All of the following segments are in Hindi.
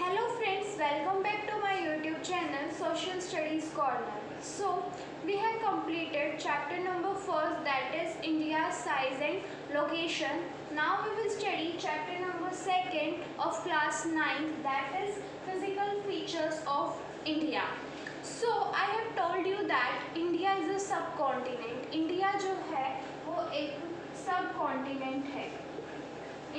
Hello friends, welcome back to my YouTube channel Social Studies Corner. So we have completed chapter number 1, that is India's size and location. Now we will study chapter number 2 of class 9, that is physical features of India. So I have told you that India is a subcontinent. India जो है वो एक subcontinent है.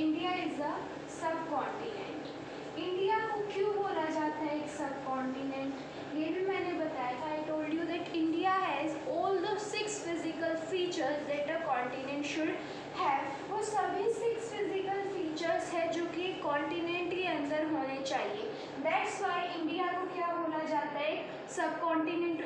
India is a subcontinent. India को क्यों बोला जाता है एक सब कॉन्टिनेंट, ये भी मैंने बताया था. I told you that India has all the 6 physical features that a continent should have. वो सभी 6 फिजिकल फीचर्स है जो कि कॉन्टिनेंट के अंदर होने चाहिए. दैट्स वाई इंडिया को क्या बोला जाता है, सब कॉन्टिनेंट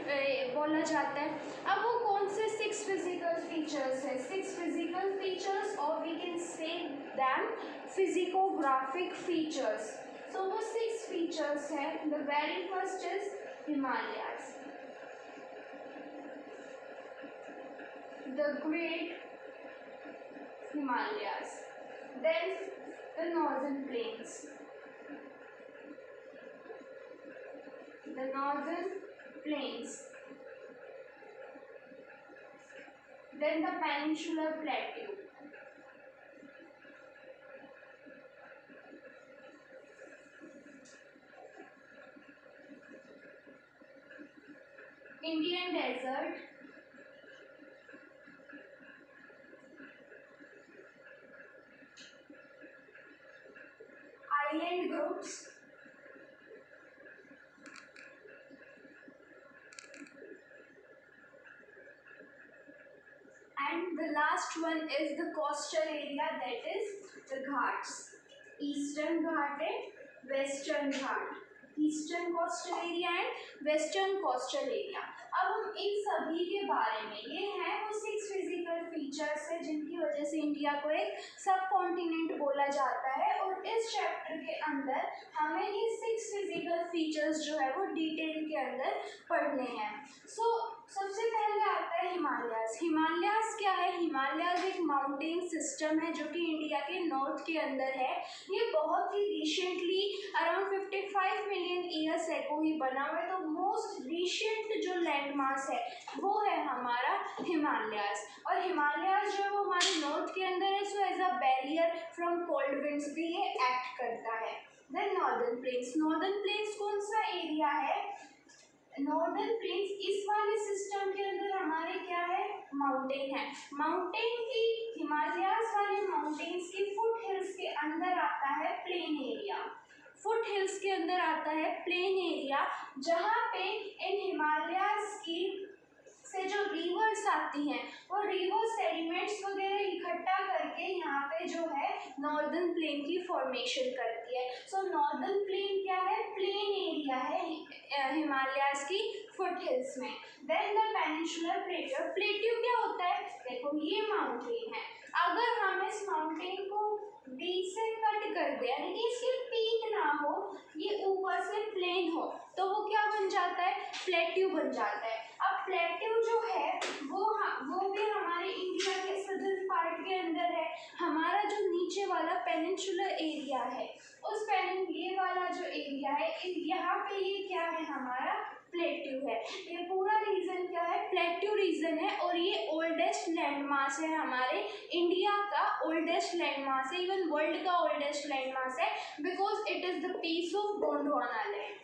बोला जाता है. अब वो कौन से 6 फिजिकल फीचर्स है? 6 फिजिकल फीचर्स और we can say them physiographic features. So वो 6 features है. The very first is Himalayas, the Great Himalayas. Then the Northern Plains, the Northern Plains. Then the Peninsular Plateau. Indian desert, island groups, and the last one is the coastal area, that is the Ghats. Eastern Ghat and Western Ghat. Eastern coastal area and western coastal area. अब हम इन सभी के बारे में, ये हैं वो 6 फिजिकल फीचर्स है जिनकी वजह से इंडिया को एक सब कॉन्टिनेंट बोला जाता है. और इस चैप्टर के अंदर हमें ये 6 फिजिकल फीचर्स जो है वो डिटेल के अंदर पढ़ने हैं. सो सबसे पहले आता है हिमालयाज. हिमालयाज क्या है? हिमालयाज एक माउंटेन सिस्टम है जो कि इंडिया के नॉर्थ के अंदर है. ये बहुत ही recently around 55 million years ago ही बना हुआ है. तो मोस्ट रिसेंट जो लैंडमार्क है वो है हमारा हिमालयाज. और हिमालयाज जो है वो हमारे नॉर्थ के अंदर है. So as a barrier from cold winds भी ये एक्ट करता है. Then northern plains. Northern plains कौन सा एरिया है? नॉर्दर्न प्लेन्स इस वाले सिस्टम के अंदर हमारे क्या है? माउंटेन है. माउंटेन की, हिमालयाज वाले माउंटेन्स की फुट हिल्स के अंदर आता है प्लेन एरिया. फुट हिल्स के अंदर आता है प्लेन एरिया, जहाँ पे इन हिमालयाज की से जो रिवर्स आती हैं वो रिवर सेडिमेंट्स वगैरह इकट्ठा करके यहाँ पे जो है नॉर्दर्न प्लेन की फॉर्मेशन करती है. सो नॉर्दर्न प्लेन क्या है? प्लेन एरिया है हिमालयाज की फुट हिल्स में. Then the peninsular plateau. Plateau क्या होता है? देखो ये माउंटेन है. अगर हम इस माउंटेन को बीच से कट कर दे, यानी कि इसकी पीक ना हो, ये ऊपर से प्लेन हो, तो वो क्या बन जाता है? प्लेट्यू बन जाता है. अब प्लेट्यू जो है वो भी हमारे इंडिया के सदर्न पार्ट के अंदर है. हमारा जो नीचे वाला पेनिनसुलर एरिया है, ये वाला जो एरिया है, यहाँ पे ये क्या है? हमारा प्लेट्यू है. ये पूरा रीजन क्या है? प्लेट्यू रीजन है. और ये ओल्डेस्ट लैंडमास है, हमारे इंडिया का ओल्डेस्ट लैंडमास है, इवन वर्ल्ड का ओल्डेस्ट लैंडमास है, because it is the piece of Gondwana land.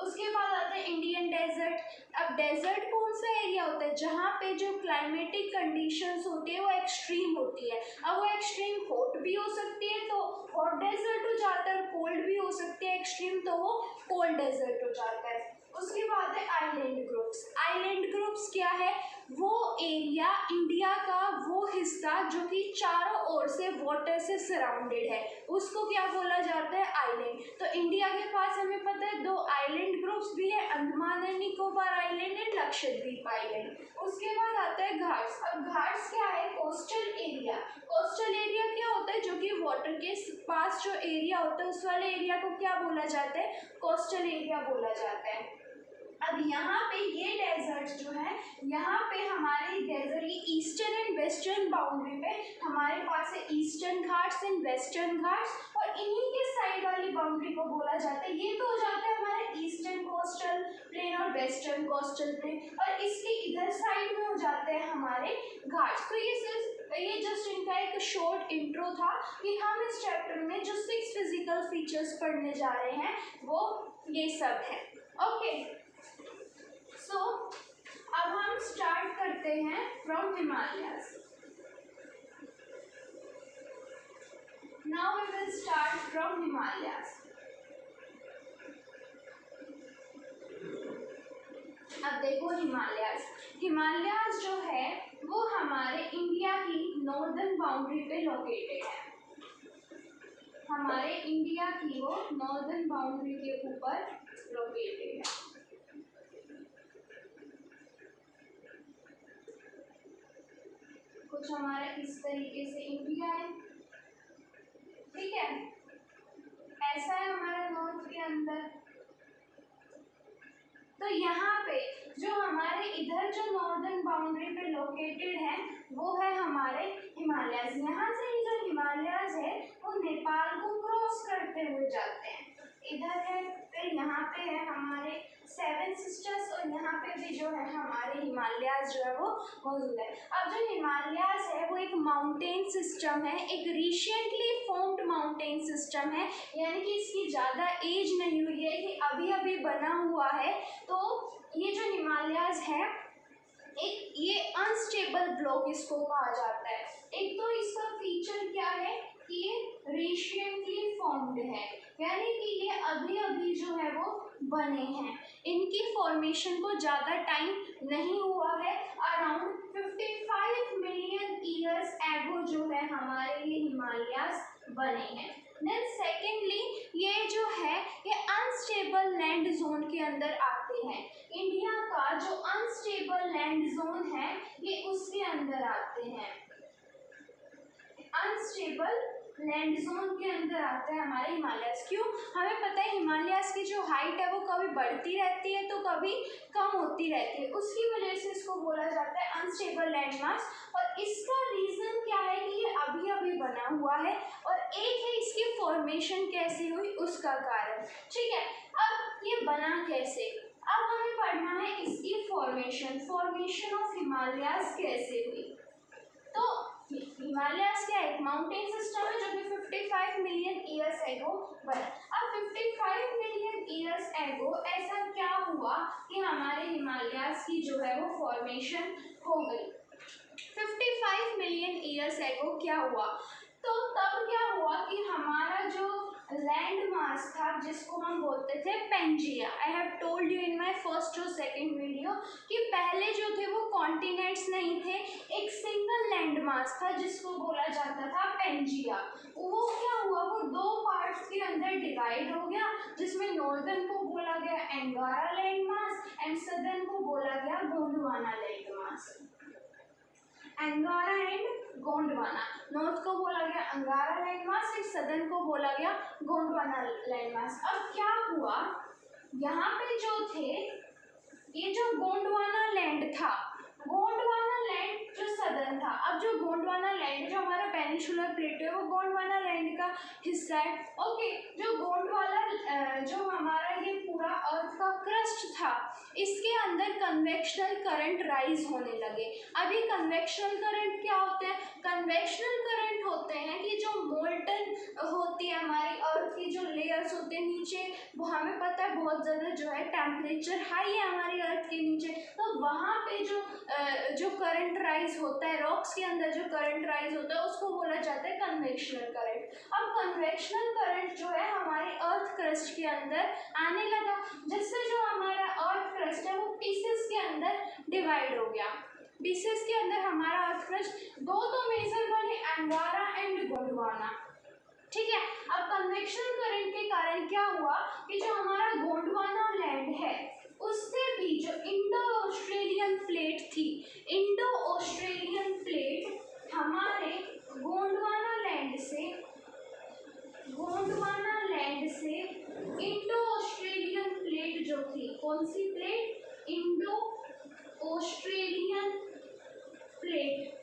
उसके बाद आता है इंडियन डेजर्ट. अब डेजर्ट कौन सा एरिया होता है? जहाँ पे जो क्लाइमेटिक कंडीशंस होती है वो एक्सट्रीम होती है. अब वो एक्सट्रीम हॉट भी हो सकती है तो हॉट डेजर्ट हो जाता है, कोल्ड भी हो सकती है एक्सट्रीम तो वो कोल्ड डेजर्ट हो जाता है. उसके बाद है आइलैंड ग्रुप्स. आइलैंड ग्रुप्स क्या है? वो एरिया, इंडिया का वो हिस्सा जो कि चारों ओर से वाटर से सराउंडेड है, उसको क्या बोला जाता है? आइलैंड. तो इंडिया के पास हमें पता है 2 आइलैंड ग्रुप्स भी है, Andaman and Nicobar island and Lakshadweep island. उसके बाद आता है घाट्स. अब घाट्स क्या है? Coastal area. कोस्टल एरिया क्या होता है? जो कि वाटर के पास जो एरिया होता है उस वाले एरिया को क्या बोला जाता है? कोस्टल एरिया बोला जाता है. अब यहाँ पे ये डेजर्ट जो है, यहाँ पे हमारे डेजर्ट ये ईस्टर्न एंड वेस्टर्न बाउंड्री पे हमारे पास है eastern Ghats and western Ghats, और इन्हीं के साइड वाली बाउंड्री को बोला जाता है, ये तो हो जाता है हमारे ईस्टर्न कोस्टल प्लेन और वेस्टर्न कोस्टल प्लेन, और इसके इधर साइड में हो जाते हैं हमारे घाट्स। तो ये जस्ट इनका एक शॉर्ट इंट्रो था कि हम इस चैप्टर में जो 6 फिजिकल फीचर्स पढ़ने जा रहे हैं वो ये सब है। ओके, सो अब हम स्टार्ट करते हैं from Himalayas. Now we will start from Himalayas. अब देखो हिमालयाज जो है वो हमारे इंडिया की नॉर्दर्न बाउंड्री पे लोकेटेड है, हमारे इंडिया की वो नॉर्दर्न बाउंड्री के ऊपर लोकेटेड है। कुछ हमारा इस तरीके से इंडिया है, ठीक है, ऐसा है हमारा नॉर्थ के अंदर। तो यहाँ पे जो हमारे इधर जो नॉर्दर्न बाउंड्री पे लोकेटेड है वो है हमारे हिमालयाज। यहाँ से ही जो हिमालयाज है वो नेपाल को क्रॉस करते हुए जाते हैं, इधर है, फिर यहाँ पे है हमारे 7 सिस्टर्स, और यहाँ पे भी जो है हमारे हिमालयाज जो है वो मौजूद है। अब जो हिमालयाज है वो एक माउंटेन सिस्टम है, एक रिसेंटली फॉर्म्ड माउंटेन सिस्टम है, यानी कि इसकी ज़्यादा एज नहीं हुई है, कि अभी अभी बना हुआ है। तो ये जो हिमालयाज है एक ये अनस्टेबल ब्लॉक इसको कहा जाता है। एक तो इसका फीचर क्या है कि ये रिसेंटली फॉर्म्ड है, यानी कि ये अभी अभी जो है वो बने हैं, इनकी फॉर्मेशन को ज़्यादा टाइम नहीं हुआ है, अराउंड 55 मिलियन ईयर्स एगो जो है हमारे ये हिमालयाज बने हैं। देन सेकेंडली ये जो है ये अनस्टेबल लैंड जोन के अंदर आते हैं, इंडिया का जो अनस्टेबल लैंड जोन है ये उसके अंदर आते हैं, अनस्टेबल लैंड जोन के अंदर आते हैं हमारे हिमालयाज। क्यों? हमें पता है हिमालयाज की जो हाइट है वो कभी बढ़ती रहती है तो कभी कम होती रहती है, उसकी वजह से इसको बोला जाता है अनस्टेबल लैंड मास। और इसका रीज़न क्या है कि ये अभी अभी बना हुआ है, और एक है इसकी फॉर्मेशन कैसे हुई उसका कारण, ठीक है। अब ये बना कैसे, अब हमें पढ़ना है इसकी फॉर्मेशन ऑफ हिमालयाज कैसे हुई। तो हिमालयाज क्या एक माउंटेन सिस्टम है जो कि 55 मिलियन ईयर्स एगो बना। अब 55 मिलियन ईयर्स एगो ऐसा क्या हुआ कि हमारे हिमालयाज की जो है वो फॉर्मेशन हो गई। 55 मिलियन ईयर्स एगो क्या हुआ, तो तब क्या हुआ कि हमारा जो लैंड मास था जिसको हम बोलते थे Pangaea, I have told you in my first और सेकंड वीडियो कि पहले जो थे वो कॉन्टिनेंट्स नहीं थे, एक सिंगल लैंड मास था जिसको बोला जाता था पेंजिया। वो क्या हुआ, वो 2 पार्ट्स के अंदर डिवाइड हो गया, जिसमें नॉर्दर्न को बोला गया एंगारा लैंड मास एंड सदर्न को बोला गया गोंडवाना लैंड मास। अंगारा एंड गोंडवाना, नॉर्थ को बोला गया अंगारा लैंड मास, एक सदर्न को बोला गया गोंडवाना लैंड मास। अब क्या हुआ, यहाँ पे जो थे ये जो गोंडवाना लैंड था, गोंडवाना लैंड जो सदर्न था, अब जो गोंडवाना लैंड जो हमारा पेनिनसुलर प्लेटो है वो गोंडवाना लैंड का हिस्सा है। ओके, जो गोंडवाना जो हमारा ये पूरा अर्थ का क्रस्ट था इसके अंदर कन्वेक्शनल करंट राइज होने लगे। अभी कन्वेक्शनल करंट क्या होते हैं, कन्वेक्शनल करंट होते हैं कि जो मोल्टन होती है हमारी अर्थ की जो लेयर्स होते हैं नीचे, वो हमें पता है बहुत ज़्यादा जो है टेम्परेचर हाई है हमारी अर्थ के नीचे, तो वहाँ पे जो करंट राइज होता है रॉक्स के अंदर जो करंट राइज होता है उसको बोला जाता है कन्वेक्शनल करंट। अब कन्वेक्शनल करंट जो है हमारे अर्थ क्रस्ट के अंदर आने लगा, जिससे जो हमारा अर्थ क्रस्ट है वो पीसेस के अंदर डिवाइड हो गया। पीसेस के अंदर हमारा अर्थ क्रस्ट दो तो मेजर बने, अंगारा एंड गोंडवाना, ठीक है। अब कन्वेक्शनल करंट के कारण क्या हुआ कि जो हमारा गोंडवाना लैंड है उससे भी जो इंडो ऑस्ट्रेलियन प्लेट थी, इंडो ऑस्ट्रेलियन प्लेट हमारे गोंडवाना लैंड से इंडो ऑस्ट्रेलियन प्लेट जो थी कौन सी प्लेट? Indo Australian plate.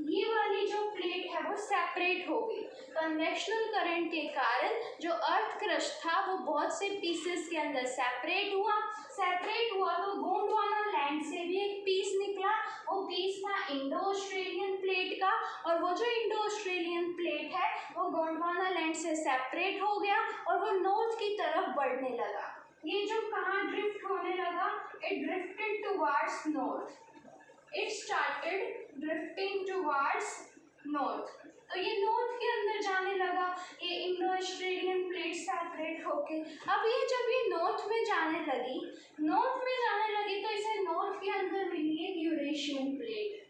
ये वाली जो प्लेट है वो सेपरेट हो गई। कन्वेक्शनल करंट के कारण जो अर्थ क्रस्ट था वो बहुत से पीसेस के अंदर सेपरेट हुआ तो गोंडवाना लैंड से भी एक पीस निकला। वो पीस था इंडो ऑस्ट्रेलियन प्लेट का, और वो जो इंडो ऑस्ट्रेलियन प्लेट है वो गोंडवाना लैंड से सेपरेट हो गया और वो नॉर्थ की तरफ बढ़ने लगा। ये जो कहाँ ड्रिफ्ट होने लगा? It drifted towards north. It started drifting towards north। तो ये नॉर्थ के अंदर जाने लगा, ये इंडो ऑस्ट्रेलियन प्लेट सेपरेट होके। अब ये जब ये नॉर्थ में जाने लगी तो इसे नॉर्थ के अंदर मिली एक यूरेशियन प्लेट।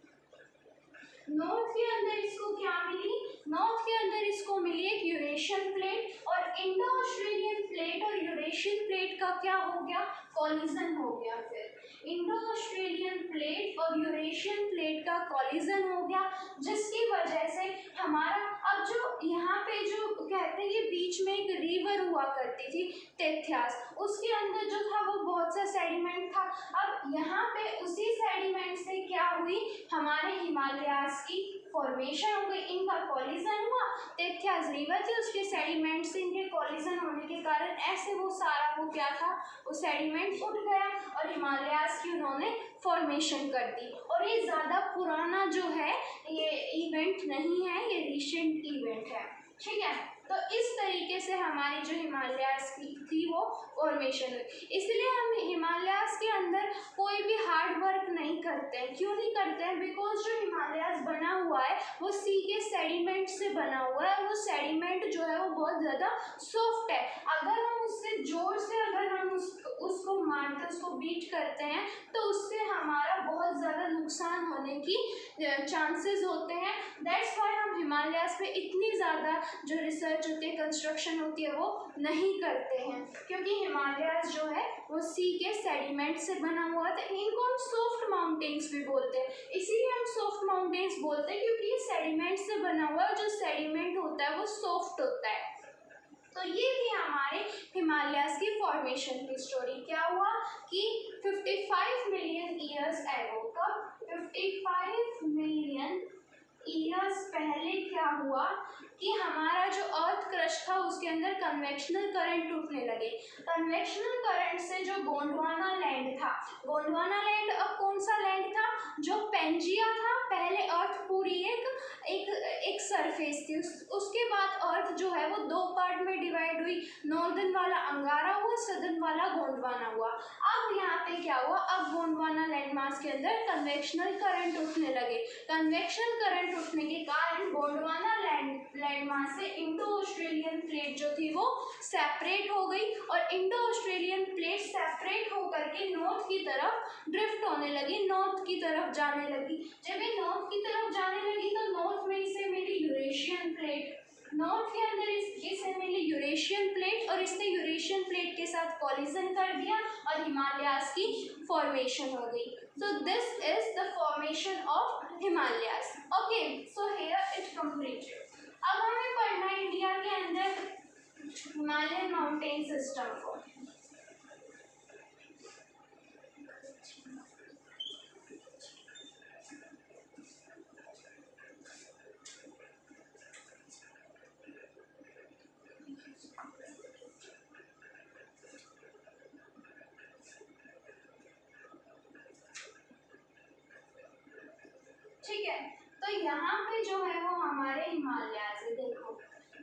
नॉर्थ के अंदर इसको क्या मिली? नॉर्थ के अंदर इसको मिली एक यूरेशियन प्लेट, और इंडो ऑस्ट्रेलियन प्लेट और यूरेशियन प्लेट का क्या हो गया? कॉलिजन हो गया। फिर इंडो ऑस्ट्रेलियन प्लेट और यूरेशियन प्लेट का कॉलिजन हो गया, जिसकी वजह से हमारा अब जो यहाँ पे जो कहते हैं ये बीच में एक रिवर हुआ करती थी टेथियास, उसके अंदर जो था वो बहुत सा सेडिमेंट था। अब यहाँ पे उसी सेडिमेंट से क्या हुई? हमारे हिमालयास की फॉर्मेशन हो गई, इनका कॉलिजन हुआ। टेथियास रिवर थी, उसके सेडिमेंट से इनके कॉलिजन होने के कारण ऐसे वो सारा वो क्या था? वो सेडिमेंट उठ गया और हिमालयास की उन्होंने फॉर्मेशन कर दी। और ये ज़्यादा पुराना जो है ये इवेंट नहीं है, ये रिसेंट इवेंट है। ठीक है, तो इस तरीके से हमारी जो हिमालयास की थी वो फॉर्मेशन हुई। इसलिए हम हिमालयास के अंदर कोई भी हार्ड वर्क नहीं करते हैं। क्यों नहीं करते हैं? बिकॉज जो हिमालयास बना हुआ है वो सी के सेडिमेंट से बना हुआ है, और वो सेडिमेंट जो है वो बहुत ज़्यादा सॉफ्ट है। अगर हम उससे जोर से अगर हम उसको मारते, उसको बीट करते हैं तो उससे हमारा बहुत ज़्यादा नुकसान होने की चांसेस होते हैं। दैट्स वाई हम हिमालयास पे इतनी ज़्यादा जो रिसर्च होती है, कंस्ट्रक्शन होती है, वो नहीं करते हैं, क्योंकि हिमालयास जो है वो सी के सेडिमेंट से बना हुआ था। इनको हम सॉफ्ट माउंटेन्स भी बोलते हैं। इसीलिए हम सॉफ्ट माउंटेन्स बोलते हैं क्योंकि ये सेडिमेंट से बना हुआ है, जो सेडिमेंट होता है वो सॉफ्ट होता है। तो ये थी हमारे हिमालयास की फॉर्मेशन की स्टोरी। क्या हुआ कि 55 मिलियन ईयर्स एगो, कब? 55 मिलियन ईयर्स पहले क्या हुआ कि हमारा जो अर्थ क्रस्ट था उसके अंदर कन्वेक्शनल करंट उठने लगे। कन्वेक्शनल करंट से जो गोंडवाना लैंड था, गोंडवाना लैंड अब कौन सा लैंड था? जो पेंजिया था। पहले अर्थ पूरी एक सरफेस थी, उसके बाद अर्थ जो है वो दो पार्ट में डिवाइड हुई। नॉर्दर्न वाला अंगारा हुआ, सदर्न वाला गोंडवाना हुआ। अब यहाँ पे क्या हुआ? अब गोंडवाना लैंड मास के अंदर कन्वेक्शनल करंट उठने लगे। कन्वेक्शनल करंट उठने के कारण गोंडवाना लैंड मास से इंडो ऑस्ट्रेलियन प्लेट जो थी वो सेपरेट हो गई, और इंडो ऑस्ट्रेलियन प्लेट सेपरेट होकर के नॉर्थ की तरफ ड्रिफ्ट होने लगी, नॉर्थ की तरफ जाने लगी। जब ये नॉर्थ की तरफ जाने लगी तो नॉर्थ में इसे मिली यूरेशियन प्लेट। नॉर्थ के अंदर इसे मिली यूरेशियन प्लेट, और इसने यूरेशियन प्लेट के साथ कॉलिजन कर दिया और हिमालयास की फॉर्मेशन हो गई। So this is the formation of Himalayas. Okay, so here it completed. अब हमें पढ़ना है इंडिया के अंदर हिमालयन माउंटेन सिस्टम को। ठीक है, तो यहाँ पे जो है वो हमारे हिमालयास है। देखो,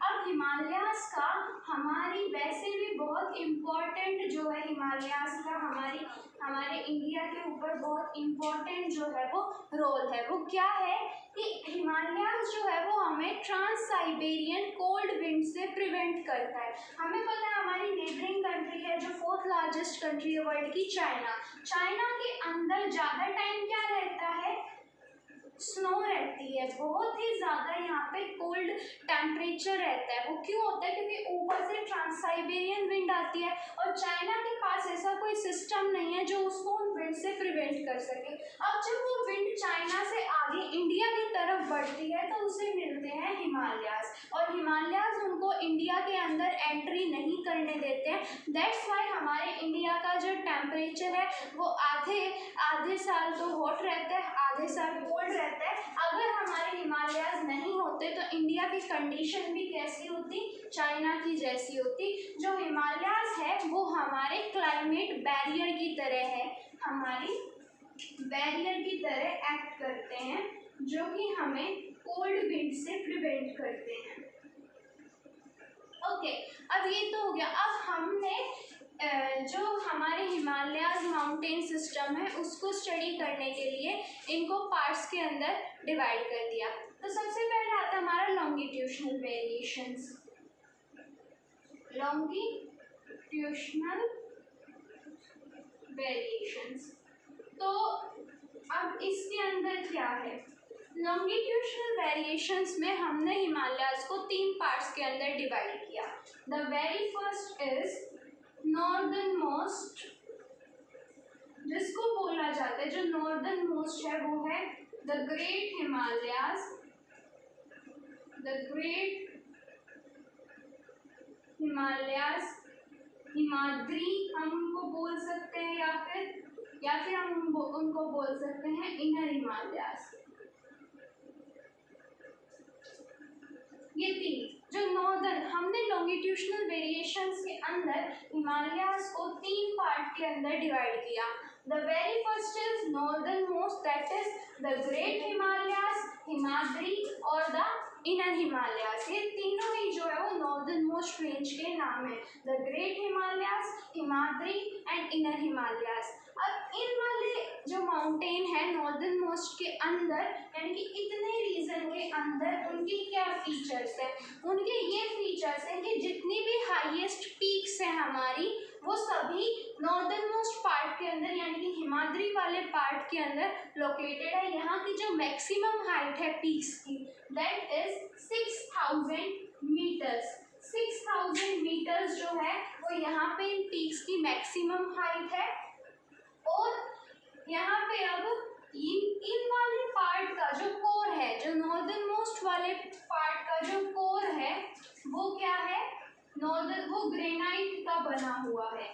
अब हिमालयास का हमारी वैसे भी बहुत इम्पोर्टेंट जो है हिमालयास का हमारे इंडिया के ऊपर बहुत इम्पोर्टेंट जो है वो रोल है। वो क्या है कि हिमालयास जो है वो हमें ट्रांस साइबेरियन कोल्ड विंड से प्रिवेंट करता है। हमें पता है हमारी नेबरिंग कंट्री है जो 4th लार्जेस्ट कंट्री है वर्ल्ड की, चाइना। चाइना के अंदर ज़्यादा टाइम क्या रहता है? स्नो रहती है, बहुत ही ज़्यादा यहाँ पे कोल्ड टेम्परेचर रहता है। वो क्यों होता है? क्योंकि ऊपर से ट्रांस साइबेरियन विंड आ आती है और चाइना के पास ऐसा कोई सिस्टम नहीं है जो उसको उन विंड से प्रिवेंट कर सके। अब जब वो विंड चाइना से आगे इंडिया की तरफ बढ़ती है तो उसे मिलते हैं हिमालयाज, और हिमालयाज उनको इंडिया के अंदर एंट्री नहीं करने देते हैं। दैट्स वाई हमारे इंडिया का जो टेम्परेचर है वो आधे साल तो हॉट रहता है, आधे साल कोल्ड रहता है। अगर हमारे हिमालयाज नहीं होते तो इंडिया की कंडीशन भी कैसी होती, चाइना की जैसी होती। जो हिमालयाज है वो हमारे क्लाइमेट बैरियर की तरह है, हमारी बैरियर की तरह एक्ट करते हैं, जो कि हमें कोल्ड विंड से प्रिवेंट करते हैं। ओके, अब ये तो हो गया। अब हमने जो हमारे हिमालयाज माउंटेन सिस्टम है उसको स्टडी करने के लिए इनको पार्ट्स के अंदर डिवाइड कर दिया। तो सबसे पहले आता है हमारा लॉन्गिट्यूशनल वेरिएशंस। लॉन्गिट्यूशनल वेरिएशंस, तो अब इसके अंदर क्या है, लॉन्गिट्यूशनल वेरिएशंस में हमने हिमालयाज को 3 पार्ट्स के अंदर डिवाइड किया। The very first is northern most, जिसको बोला जाता है, जो नॉर्दर्न मोस्ट है वो है the great Himalayas, the great Himalayas, Himadri हम उनको बोल सकते हैं, या फिर हम उनको बोल सकते हैं इनर हिमालयाज। ये 3 जो नॉर्दर्न, हमने लॉन्गिट्यूशनल वेरिएशंस के अंदर हिमालयाज को 3 पार्ट के अंदर डिवाइड किया। The very first is northern most, that is the great Himalayas, Himadri और द इनर हिमालयाज। ये तीनों ही जो है वो नॉर्दर्न मोस्ट रेंज के नाम है, the great Himalayas, Himadri and inner Himalayas. अब इन वाले जो माउंटेन है नॉर्दर्न मोस्ट के अंदर, यानी कि इतने रीजन के अंदर उनकी क्या फीचर्स हैं, उनके ये फीचर्स हैं कि जितनी भी हाईएस्ट पीक्स हैं हमारी वो सभी नॉर्दर्न मोस्ट पार्ट के अंदर यानी कि हिमाद्री वाले पार्ट के अंदर लोकेटेड है। यहाँ की जो मैक्सिमम हाइट है पीक्स की दैट इज 6000 मीटर्स। 6000 मीटर्स जो है वो यहाँ पे इन पीक्स की मैक्सिमम हाइट है। और यहाँ पे अब इन वाले पार्ट का जो कोर है, जो नॉर्दर्न मोस्ट वाले पार्ट का जो कोर है वो क्या है, वो ग्रेनाइट का बना हुआ है।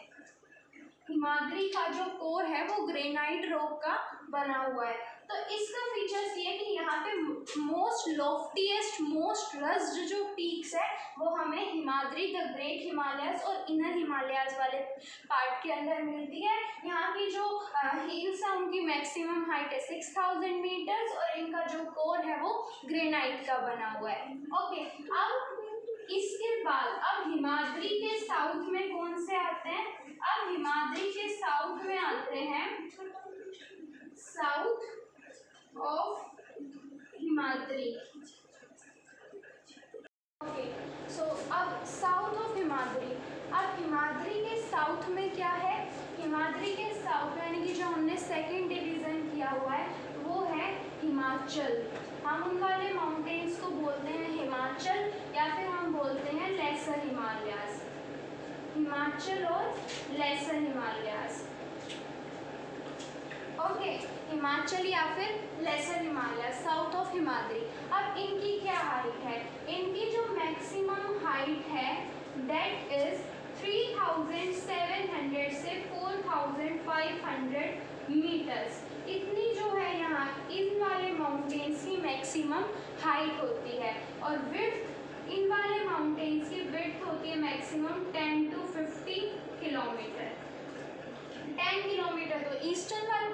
हिमाद्री का जो कोर है वो ग्रेनाइट रॉक का बना हुआ है। तो इसका फीचर्स ये है कि यहाँ पे मोस्ट लॉफ्टीएस्ट, मोस्ट रस्ड जो पीक्स है वो हमें हिमाद्री, द ग्रेट हिमालयाज और इनर हिमालयाज वाले पार्ट के अंदर मिलती है। यहाँ की जो हिल्स है उनकी मैक्सिमम हाइट है 6000 मीटर्स और इनका जो कोर है वो ग्रेनाइट का बना हुआ है। ओके, अब इसके बाद अब हिमाद्री के साउथ में कौन से आते हैं, अब हिमाद्री के साउथ में आते हैं साउथ ऑफ हिमाद्री। ओके, सो अब साउथ ऑफ हिमाद्री, अब हिमाद्री के साउथ में क्या है, हिमाद्री के साउथ में यानी कि जो हमने सेकंड डिवीजन किया हुआ है वो है हिमाचल। हम उन वाले माउंटेन्स को बोलते हैं हिमाचल या फिर हम बोलते हैं लेसर हिमालयाज, हिमाचल और लेसर हिमालयाज। ओके, हिमाचल या फिर lesser Himalaya, south of Himadri. अब इनकी क्या हाइट है, इनकी जो मैक्सिमम हाइट है दैट इज 3700 से 4500 मीटर्स। इतनी जो है यहाँ इन वाले माउंटेन्स की मैक्सिमम हाइट होती है। और विड्थ, इन वाले माउंटेन्स की विड्थ होती है मैक्सिमम 10 to 50 किलोमीटर। 10 किलोमीटर तो ईस्टर्न वाले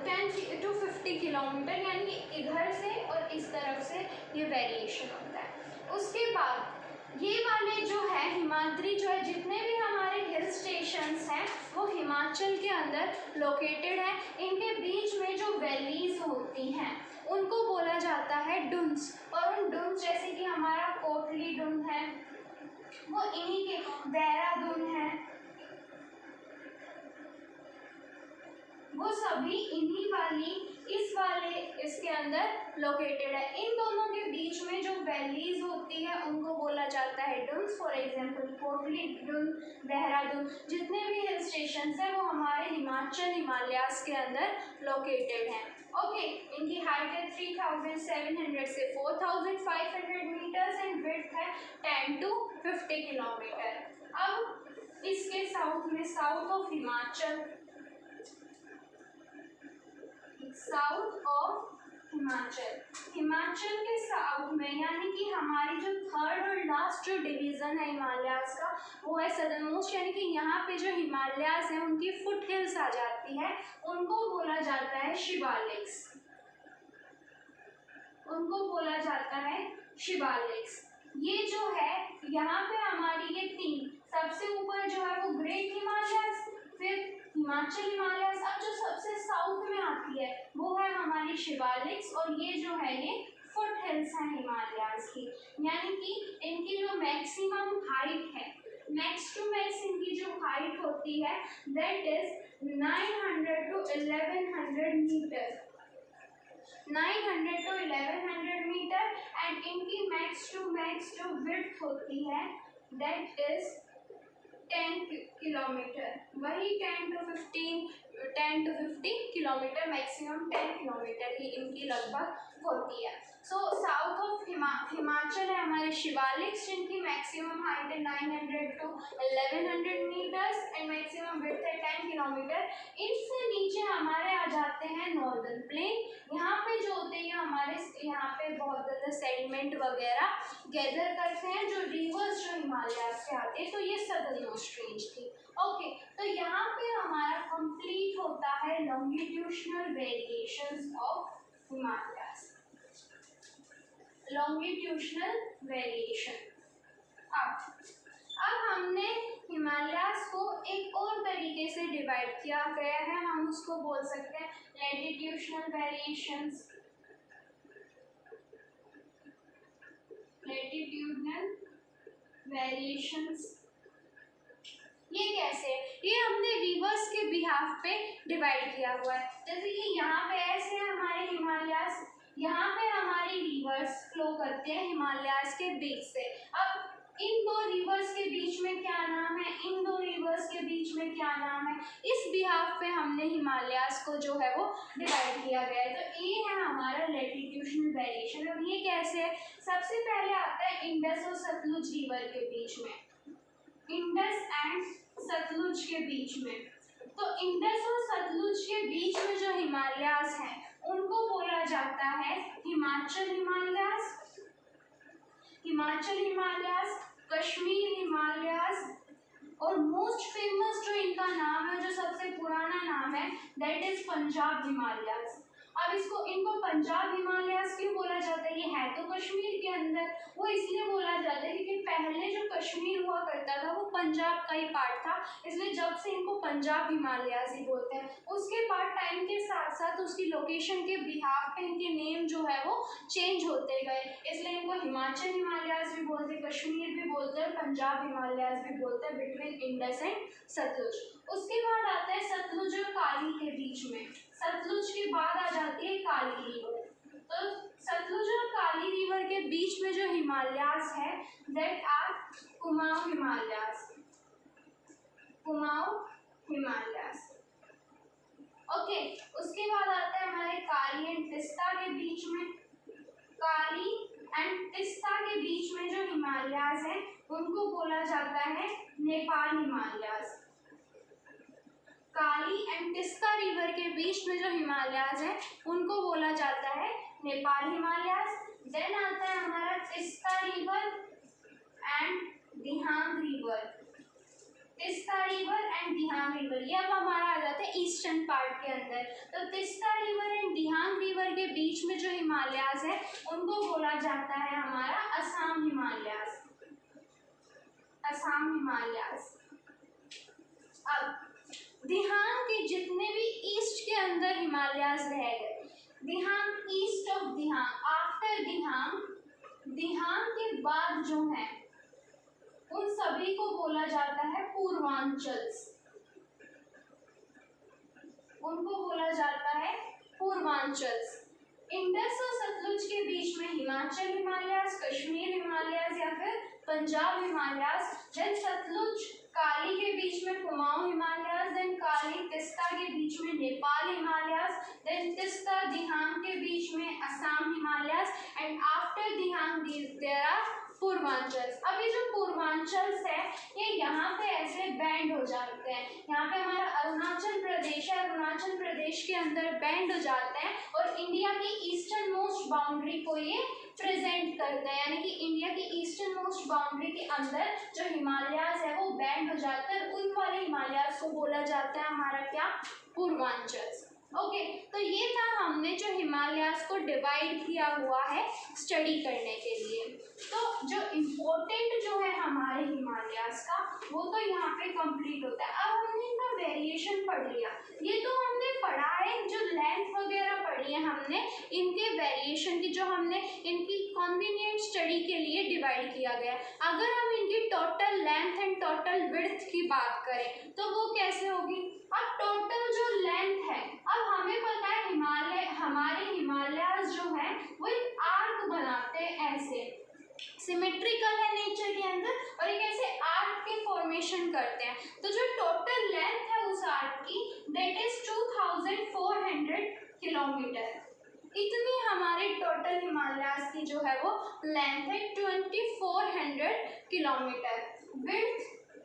10 to 50 किलोमीटर, यानी कि इधर से और इस तरफ से ये वेरिएशन होता है। उसके बाद ये वाले जो है हिमाद्री जो है, जितने भी हमारे हिल स्टेशंस हैं वो हिमाचल के अंदर लोकेटेड है। इनके बीच में जो वैलीज होती हैं उनको बोला जाता है डुन्स। और उन डुन्स जैसे कि हमारा कोटली डुन है, वो इन्हीं के, देहरादून है, वो सभी इन्हीं वाली इस वाले इसके अंदर लोकेटेड है। इन दोनों के बीच में जो वैलीज होती है उनको बोला जाता है डुन्स। फॉर एग्जांपल कोटली डुन, देहरादून, जितने भी हिल स्टेशन है वो हमारे हिमाचल हिमालयास के अंदर लोकेटेड हैं। ओके, इनकी हाइट है 3700 से 4500 मीटर्स एंड विड्थ है 10 to 50 किलोमीटर। अब इसके साउथ में, south of Himachal, south of Himachal, Himachal के साउथ में यानी कि हमारी जो थर्ड और लास्ट जो डिवीजन है हिमालयास का वो है सदर्न मोस्ट, यानी कि यहाँ पे जो हिमालयास हैं उनकी फुट हिल्स आ जाती है, उनको बोला जाता है शिवालिक्स, उनको बोला जाता है शिवालिक्स। ये जो है यहाँ पे हमारी ये तीन, सबसे ऊपर जो है वो ग्रेट हिमालयास, फिर हिमाचल हिमालयास, अब जो सबसे साउथ में आती है वो है हमारी शिवालिक्स, और ये जो है ये फुट हिल्स हैं हिमालयास की। यानी कि इनकी जो मैक्सिमम हाइट है, मैक्स टू मैक्स इनकी जो हाइट होती है that is 900 to 1100 metre, 900 to 1100 metre, and इनकी मैक्स टू मैक्स जो विड्थ होती है दैट इज 10 किलोमीटर, वही 10 to 50 किलोमीटर, मैक्सिमम 10 किलोमीटर ही इनकी लगभग होती है। सो साउथ ऑफ हिमाचल है हमारे शिवालिक्स, जिनकी मैक्सिमम हाइट है 900 to 1100 metres and maximum width है 10 किलोमीटर। इनसे नीचे हमारे आ जाते हैं नॉर्दर्न प्लेन। यहाँ पे जो होते हैं हमारे, यहाँ पे बहुत ज़्यादा सेडिमेंट वगैरह गैदर करते हैं जो रिवर्स जो हिमालय से आते हैं, तो ये सदर्न मोस्ट रेंज थी। ओके, तो यहाँ पे हमारा कंप्लीट होता है लॉन्गिट्यूशनल वेरिएशंस ऑफ हिमालयास, लॉन्गिट्यूशनल वेरिएशन। अब हमने हिमालयास को एक और तरीके से डिवाइड किया गया है, हम उसको बोल सकते हैं लैटिट्यूशनल वेरिएशंस, लैटिट्यूडनल वेरिएशंस। ये कैसे, ये हमने रिवर्स के बिहाफ पे डिवाइड किया हुआ है। जैसे कि यहाँ पे ऐसे है हमारे हिमालयास, यहाँ पे हमारी रिवर्स फ्लो करते हैं हिमालयास के बीच से। अब इन दो रिवर्स के बीच में क्या नाम है, इन दो रिवर्स के बीच में क्या नाम है, इस बिहाफ पे हमने हिमालयास को जो है वो डिवाइड किया गया है। तो ये है हमारा लैटिट्यूशनल वेरिएशन। और ये कैसे है, सबसे पहले आता है इंडस और सतलुज रिवर के बीच में, इंडस एंड सतलुज के बीच में। तो इंडस और सतलुज के बीच में जो हिमालयास हैं उनको बोला जाता है हिमाचल हिमालयास, हिमाचल हिमालयास, कश्मीर हिमालयास, और मोस्ट फेमस जो इनका नाम है, जो सबसे पुराना नाम है दैट इज पंजाब हिमालयास। अब इनको पंजाब हिमालयास क्यों बोला जाता है, ये है तो कश्मीर के अंदर, वो इसलिए बोला जाता है क्योंकि पहले जो कश्मीर हुआ करता था वो पंजाब का ही पार्ट था, इसलिए जब से इनको पंजाब हिमालयास ही बोलते हैं। उसके बाद टाइम के साथ साथ उसकी लोकेशन के बिहाफ पे इनके नेम जो है वो चेंज होते गए, इसलिए इनको हिमाचल हिमालयास भी बोलते हैं, कश्मीर भी बोलते हैं, पंजाब हिमालयास भी बोलते हैं, बिटवीन इंडस एंड सतलुज। उसके बाद आता है सतलुज और काली के बीच में, सतलुज के बाद आ जाती है काली रिवर। तो सतलुज और काली रिवर के बीच में जो हिमालयास है that are Kumaon Himalayas, Kumaon Himalayas. Okay, उसके बाद आता है हमारे काली एंड तिस्ता के बीच में, काली एंड तिस्ता के बीच में जो हिमालयास है उनको बोला जाता है नेपाल हिमालयास। काली एंड तिस्ता रिवर के बीच में जो हिमालयास है उनको बोला जाता है नेपाल हिमालयास। देन आता है हमारा Teesta river and Dihang river, Teesta river and Dihang river, ये अब हमारा आ जाता है ईस्टर्न पार्ट के अंदर। तो Teesta river and Dihang river के बीच में जो हिमालयास है उनको बोला जाता है हमारा असम हिमालयास, असम हिमालयास। अब दिहांग के जितने भी ईस्ट के अंदर हिमालयास रह गए, दिहांग, ईस्ट ऑफ दिहांग, आफ्टर दिहांग, दिहांग के बाद जो है उन सभी को बोला जाता है पूर्वांचल, उनको बोला जाता है पूर्वांचल, इंडस और सतलुज के बीच में हिमाचल हिमालयास, कश्मीर हिमालयास या फिर पंजाब हिमालयास, देन सतलुज काली के बीच में कुमाऊं हिमालयास, देन काली तिस्ता के बीच में नेपाल हिमालयास, देन तिस्ता दिहांग के बीच में Assam Himalayas, and after Dihang there are Purvanchal. अब ये जो पूर्वांचल है ये यहाँ पे ऐसे बैंड हो जाते हैं, यहाँ पे हमारा अरुणाचल प्रदेश है, अरुणाचल प्रदेश के अंदर बैंड हो जाते हैं और इंडिया की ईस्टर्न मोस्ट बाउंड्री को ये प्रेजेंट करते हैं, यानी कि इंडिया की ईस्टर्न मोस्ट बाउंड्री के अंदर जो हिमालयास है वो बैंड हो जाते हैं, उन वाले हिमालयास को बोला जाता है हमारा क्या, पूर्वांचल। ओके, तो ये था हमने जो हिमालयास को डिवाइड किया हुआ है स्टडी करने के लिए। तो जो इम्पोर्टेंट जो है हमारे हिमालयास का वो तो यहाँ पे कंप्लीट होता है। अब हमने इनका वेरिएशन पढ़ लिया, ये तो हमने पढ़ा है, जो लेंथ वगैरह पढ़ी है हमने, इनके वेरिएशन की जो हमने इनकी कन्वीनियंट स्टडी के लिए डिवाइड किया गया। अगर हम इनकी total length and total width की बात करें तो वो कैसे होगी। अब टोटल जो लेंथ है, अब हमें पता है हमारे हिमालयास जो है वो एक आर्क बनाते हैं, ऐसे सिमेट्रिकल है नेचर के अंदर और एक ऐसे आर्क के फॉर्मेशन करते हैं। तो जो टोटल लेंथ है उस आर्क की दैट इज 2400 किलोमीटर, इतनी हमारे टोटल हिमालयास की जो है वो लेंथ है 2400 किलोमीटर। विड्थ,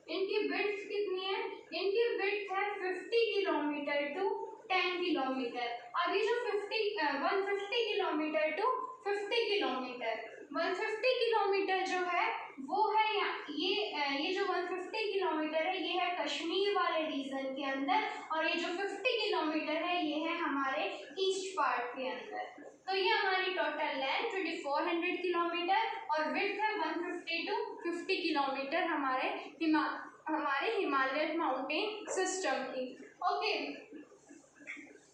इनकी विड्थ कितनी है, इनकी विड्थ है 50 किलोमीटर टू 10 किलोमीटर। अभी जो 150 किलोमीटर टू 50 किलोमीटर, 150 किलोमीटर जो है वो है ये जो 150 किलोमीटर है ये है कश्मीर वाले रीजन के अंदर, और ये जो 50 किलोमीटर है ये है हमारे ईस्ट पार्ट के अंदर। तो ये हमारी टोटल लेंथ 2400 किलोमीटर और विड्थ है 150 टू 50 किलोमीटर हमारे हिमालयन माउंटेन सिस्टम की। ओके,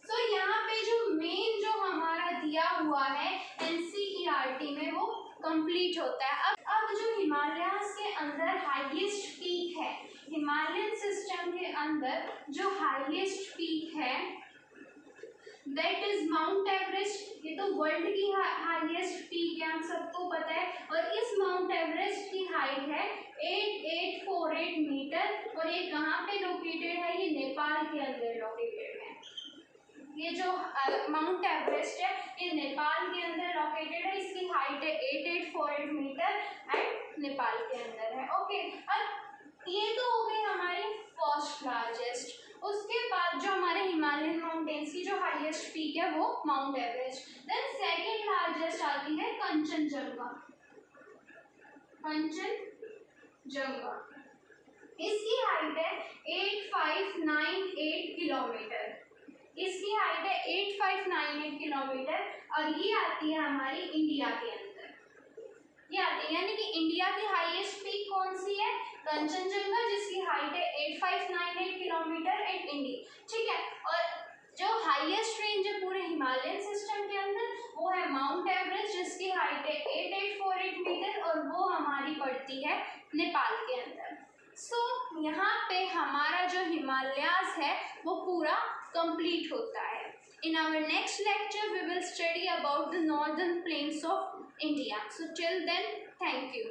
तो यहाँ पे जो मेन जो हमारा दिया हुआ है NCERT में वो कंप्लीट होता है। अब जो हिमालयास के अंदर हाईएस्ट पीक है, हिमालयन सिस्टम के अंदर जो हाईएस्ट पीक है दैट इज माउंट एवरेस्ट। ये तो वर्ल्ड की हाईएस्ट पीक है, आप सबको पता है, और इस माउंट एवरेस्ट की हाइट है 8848 मीटर और ये कहाँ पे लोकेटेड है, ये नेपाल के अंदर लोकेटेड है। ये जो माउंट एवरेस्ट है ये नेपाल के अंदर लोकेटेड है, इसकी हाइट है 8848 मीटर एंड नेपाल के अंदर है। ओके, अब ये तो हो गई हमारी फर्स्ट लार्जेस्ट। उसके बाद जो हमारे हिमालयन माउंटेन्स की जो हाईएस्ट पीक है वो Mount Everest. Then second largest आती है कंचनजंगा। कंचनजंगा, इसकी हाइट है 8598 किलोमीटर, इसकी हाइट है 8598 किलोमीटर और ये आती है हमारी इंडिया के अंदर, ये आती है, यानी कि इंडिया की हाईएस्ट पीक कौन सी है, कंचनजंगा, जिसकी हाइट है 8598 किलोमीटर एट इंडिया। ठीक है, और जो हाईएस्ट रेंज है पूरे हिमालयन सिस्टम के अंदर वो है माउंट एवरेस्ट, जिसकी हाइट है 8848 मीटर और वो हमारी पड़ती है नेपाल के अंदर। सो यहाँ पे हमारा जो हिमालयास है वो पूरा कंप्लीट होता है। In our next lecture, we will study about the northern plains of India. So till then, thank you.